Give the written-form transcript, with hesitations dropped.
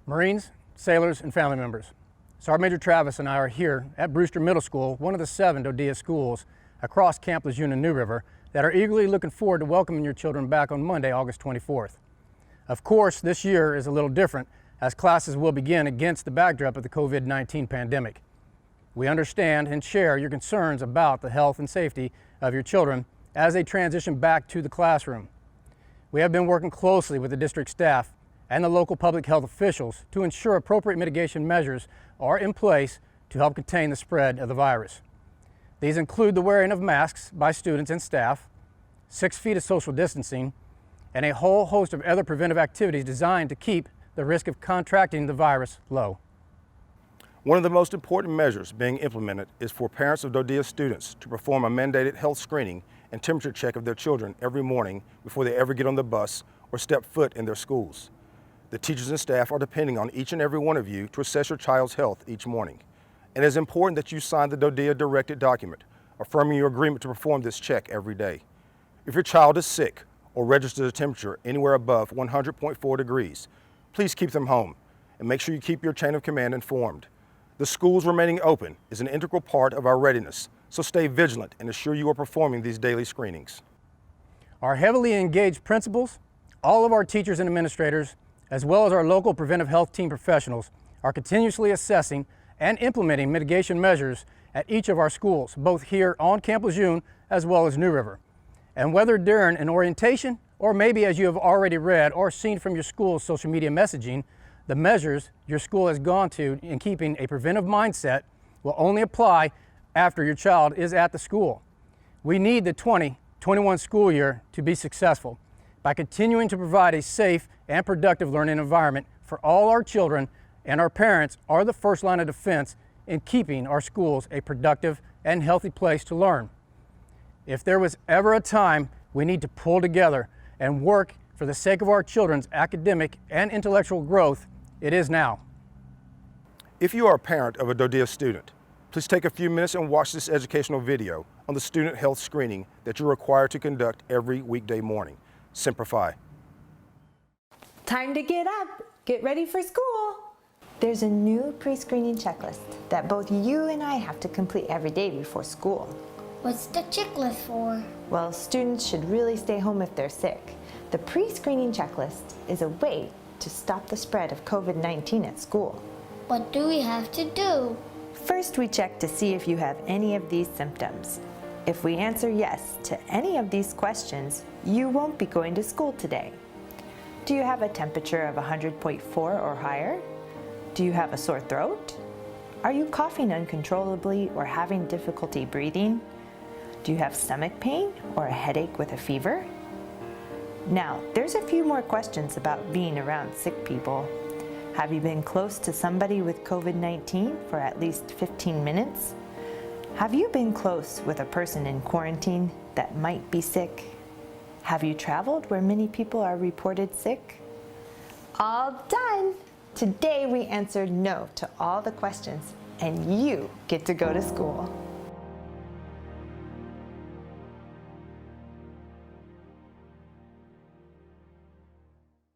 Marines, sailors, and family members. Sergeant Major Travis and I are here at Brewster Middle School, one of the 7 DODEA schools across Camp Lejeune and New River that are eagerly looking forward to welcoming your children back on Monday, August 24th. Of course, this year is a little different as classes will begin against the backdrop of the COVID-19 pandemic. We understand and share your concerns about the health and safety of your children as they transition back to the classroom. We have been working closely with the district staff and the local public health officials to ensure appropriate mitigation measures are in place to help contain the spread of the virus. These include the wearing of masks by students and staff, 6 feet of social distancing, and a whole host of other preventive activities designed to keep the risk of contracting the virus low. One of the most important measures being implemented is for parents of DODEA students to perform a mandated health screening and temperature check of their children every morning before they ever get on the bus or step foot in their schools. The teachers and staff are depending on each and every one of you to assess your child's health each morning. And it is important that you sign the DODEA directed document affirming your agreement to perform this check every day. If your child is sick or registers a temperature anywhere above 100.4 degrees, please keep them home and make sure you keep your chain of command informed. The schools remaining open is an integral part of our readiness, so stay vigilant and assure you are performing these daily screenings. Our heavily engaged principals, all of our teachers and administrators, as well as our local preventive health team professionals, are continuously assessing and implementing mitigation measures at each of our schools, both here on Camp Lejeune as well as New River. And whether during an orientation or maybe as you have already read or seen from your school's social media messaging, the measures your school has gone to in keeping a preventive mindset will only apply after your child is at the school. We need the 2021 school year to be successful by continuing to provide a safe and productive learning environment for all our children, and our parents are the first line of defense in keeping our schools a productive and healthy place to learn. If there was ever a time we need to pull together and work for the sake of our children's academic and intellectual growth, it is now. If you are a parent of a DODEA student, please take a few minutes and watch this educational video on the student health screening that you're required to conduct every weekday morning. Simplify. Time to get up, get ready for school. There's a new pre-screening checklist that both you and I have to complete every day before school. What's the checklist for? Well, students should really stay home if they're sick. The pre-screening checklist is a way to stop the spread of COVID-19 at school. What do we have to do? First, we check to see if you have any of these symptoms. If we answer yes to any of these questions, you won't be going to school today. Do you have a temperature of 100.4 or higher? Do you have a sore throat? Are you coughing uncontrollably or having difficulty breathing? Do you have stomach pain or a headache with a fever? Now, there's a few more questions about being around sick people. Have you been close to somebody with COVID-19 for at least 15 minutes? Have you been close with a person in quarantine that might be sick? Have you traveled where many people are reported sick? All done! Today we answered no to all the questions, and you get to go to school.